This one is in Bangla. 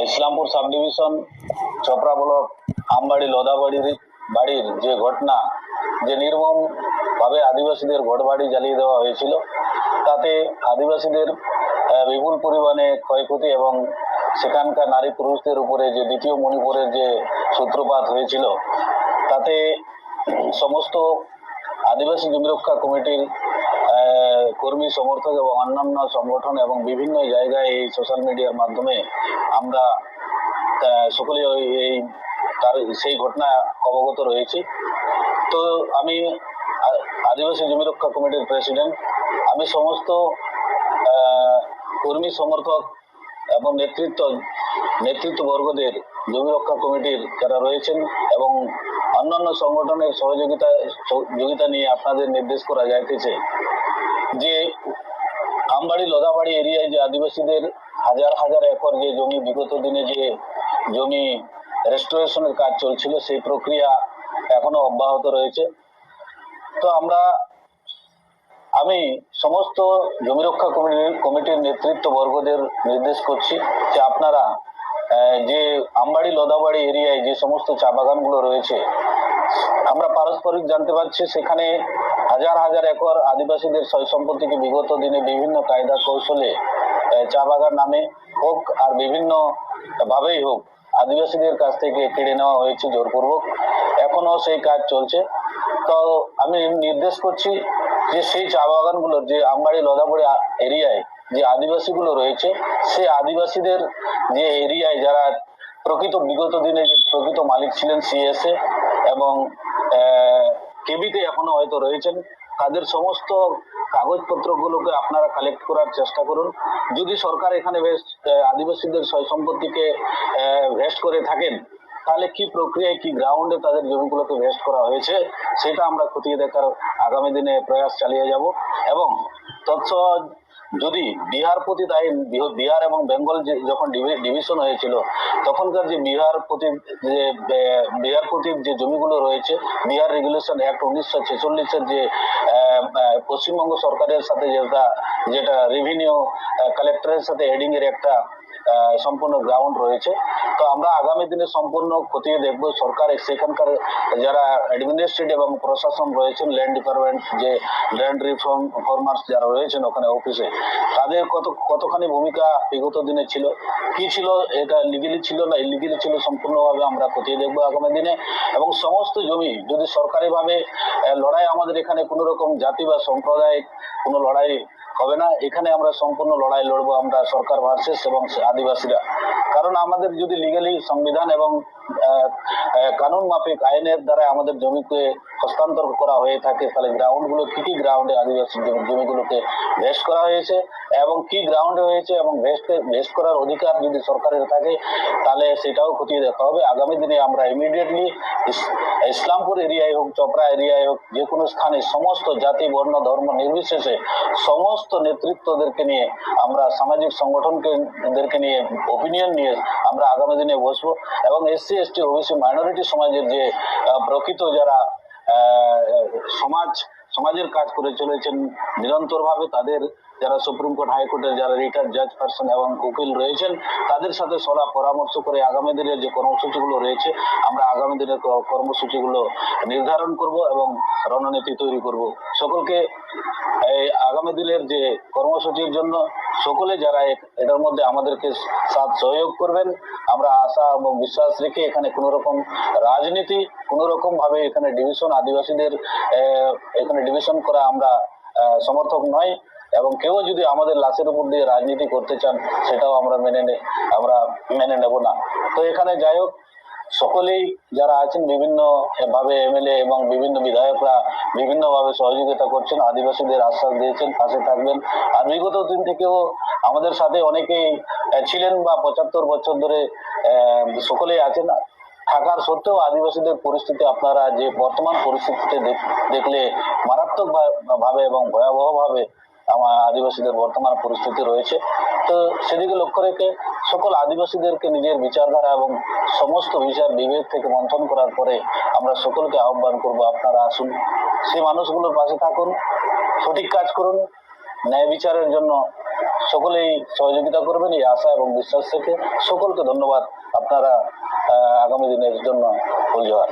Islampur sub division Chopra block Ambari বাড়ির যে ঘটনা, যে নির্মম ভাবে আদিবাসীদের ঘরবাড়ি জ্বালিয়ে দেওয়া হয়েছিল, তাতে আদিবাসীদের বিপুল পরিমাণে ক্ষয়ক্ষতি এবং সেখানকার নারী পুরুষদের উপরে যে দ্বিতীয় মণিপুরের যে সূত্রপাত হয়েছিল, তাতে সমস্ত আদিবাসী জমি রক্ষা কমিটির কর্মী সমর্থক এবং অন্যান্য সংগঠন এবং বিভিন্ন জায়গায় এই সোশ্যাল মিডিয়ার মাধ্যমে আমরা সকলে এই তার সেই ঘটনা অবগত রয়েছি। তো আমি আদিবাসী জমি রক্ষা কমিটির প্রেসিডেন্ট, আমি সমস্ত কর্মী সমর্থক এবং নেতৃত্ববর্গদের জমি রক্ষা কমিটির যারা রয়েছেন এবং অন্যান্য সংগঠনের সহযোগিতা নিয়ে আপনাদের নির্দেশ করা যাইতেছে যে আমবাড়ি লদাবাড়ি এরিয়ায় যে আদিবাসীদের হাজার হাজার একর যে জমি, বিগত দিনে যে জমি রেস্টোরেশনের কাজ চলছিল, সেই প্রক্রিয়া এখনো অব্যাহত রয়েছে। তো আমি সমস্ত জমি রক্ষা কমিটির নেতৃত্ববর্গদের নির্দেশ করছি যে আপনারা যে আমবাড়ি লদাবাড়ি এরিয়ায় যে সমস্ত চা বাগানগুলো রয়েছে, আমরা পারস্পরিক জানতে পারছি সেখানে হাজার হাজার একর আদিবাসীদের সয় সম্পত্তিকে বিগত দিনে বিভিন্ন কায়দা কৌশলে চা বাগান নামে হোক আর বিভিন্ন ভাবেই হোক আদিবাসীদের কাছ থেকে কেড়ে নেওয়া হয়েছে জোরপূর্বক, এখনো সেই কাজ চলছে। তো আমি নির্দেশ করছি যে সেই চা বাগানগুলোর যে আমবাড়ি লদাবাড়ি এরিয়ায় যে আদিবাসীগুলো রয়েছে, সেই আদিবাসীদের যে এরিয়ায় যারা বিগত দিনে যে প্রকৃত মালিক ছিলেন সিএসএ এবং কেবিতে এখনো হয়তো রয়েছেন, তাদের সমস্ত কাগজপত্রগুলোকে আপনারা কালেক্ট করার চেষ্টা করুন। যদি সরকার এখানে আদিবাসীদের সয় সম্পত্তিকে ভেস্ট করে থাকেন, তাহলে কি প্রক্রিয়ায় কি গ্রাউন্ডে তাদের জমিগুলোকে ভেস্ট করা হয়েছে সেটা আমরা খতিয়ে দেখার আগামী দিনে প্রয়াস চালিয়ে যাব। এবং যদি বিহার এবং বেঙ্গল যখন ডিভিশন হয়েছিল, তখনকার যে বিহার প্রতি যে জমিগুলো রয়েছে, বিহার রেগুলেশন অ্যাক্ট 1946-এর যে পশ্চিমবঙ্গ সরকারের সাথে যেটা রেভিনিউ কালেক্টরের সাথে হেডিং এর একটা সম্পূর্ণ গ্রাউন্ড রয়েছে। তো আমরা আগামী দিনে সম্পূর্ণ খতিয়ে দেখব সরকার সেখানকার যারা অ্যাডমিনিস্ট্রেটিভ এবং প্রশাসন রয়েছেন, ল্যান্ড ডিপার্টমেন্ট যে ল্যান্ড রিফর্মার্স যারা রয়েছেন ওখানে অফিসে, তাদের কতখানি ভূমিকা বিগত দিনে ছিল, কি ছিল, এটা লিগেলি ছিল না ইলিগেলি ছিল, সম্পূর্ণভাবে আমরা খতিয়ে দেখবো আগামী দিনে। এবং সমস্ত জমি যদি সরকারিভাবে লড়াই, আমাদের এখানে কোনো রকম জাতি বা সম্প্রদায়িক কোনো লড়াই হবে না, এখানে আমরা সম্পূর্ণ লড়াই লড়বো আমরা সরকার ভার্সেস এবং আদিবাসীরা। কারণ আমাদের যদি লিগালি সংবিধান এবং কানুন মাফিক আইনের দ্বারা আমাদের জমিকে হস্তান্তর করা হয়ে থাকে, তাহলে গ্রাউন্ডগুলো কি কি গ্রাউন্ডে আদিবাসী জমিগুলোকে ভেস্ট করা হয়েছে এবং কি গ্রাউন্ডে হয়েছে এবং ভেস্ট করার অধিকার যদি সরকারের থাকে, তাহলে সেটাও খতিয়ে দেখা হবে। আগামী দিনে আমরা ইমিডিয়েটলি ইসলামপুর এরিয়ায় হোক, চপড়া এরিয়ায় হোক, যে কোনো স্থানে সমস্ত জাতি বর্ণ ধর্ম নির্বিশেষে সমস্ত নেতৃত্বদেরকে নিয়ে, আমরা সামাজিক সংগঠনদেরকে নিয়ে ওপিনিয়ন নিয়ে আমরা আগামী দিনে বসবো। এবং এসসি এসটি ওবিসি মাইনরিটি সমাজের যে প্রকৃত যারা সমাজের কাজ করে চলেছেন নিরন্তরভাবে, তাদের যারা সুপ্রিম কোর্ট হাইকোর্টের যারা রিটায়ার্ড জাজ পার্সন এবং উকিল রয়েছেন, তাদের সাথে সলা পরামর্শ করে আগামী দিনের যে কর্মসূচিগুলো রয়েছে, আমরা আগামী দিনের কর্মসূচিগুলো নির্ধারণ করব এবং রণনীতি তৈরি করব। সকলকে এই আগামী দিনের যে কর্মসূচির জন্য সকলে যারা এটার মধ্যে আমাদেরকে সাথ সহযোগ করবেন, আমরা আশা এবং বিশ্বাস রেখে এখানে কোনো রকম রাজনীতি, কোনো রকম ভাবে এখানে আদিবাসীদের এখানে ডিভিশন করা আমরা সমর্থক নয়। এবং কেউ যদি আমাদের লাশের উপর দিয়ে রাজনীতি করতে চান, সেটাও আমরা মেনে নেব না। তো এখানে যাই হোক, সকলেই যারা আছেন বিভিন্ন ভাবে এমএলএ এবং বিভিন্ন বিধায়করা বিভিন্ন ভাবে সহযোগিতা করছেন, আদিবাসীদের আশ্বাস দিয়েছেন পাশে থাকবেন। আর বিগত দিন থেকেও আমাদের সাথে অনেকেই ছিলেন বা 75 বছর ধরে সকলেই আছেন থাকার সত্ত্বেও আদিবাসীদের পরিস্থিতি আপনারা যে বর্তমান পরিস্থিতিতে দেখলে মারাত্মক ভাবে এবং ভয়াবহ ভাবে আমার আদিবাসীদের বর্তমান পরিস্থিতি রয়েছে। তো সেদিকে লক্ষ্য রেখে সকল আদিবাসীদেরকে নিজের বিচারধারা এবং সমস্ত বিচার বিবেক থেকে মন্থন করার পরে আমরা সকলকে আহ্বান করব, আপনারা আসুন, সেই মানুষগুলোর পাশে থাকুন, সঠিক কাজ করুন, ন্যায় বিচারের জন্য সকলেই সহযোগিতা করবেন এই আশা এবং বিশ্বাস থেকে সকলকে ধন্যবাদ। আপনারা আগামী দিনের জন্য ফুল জোহার।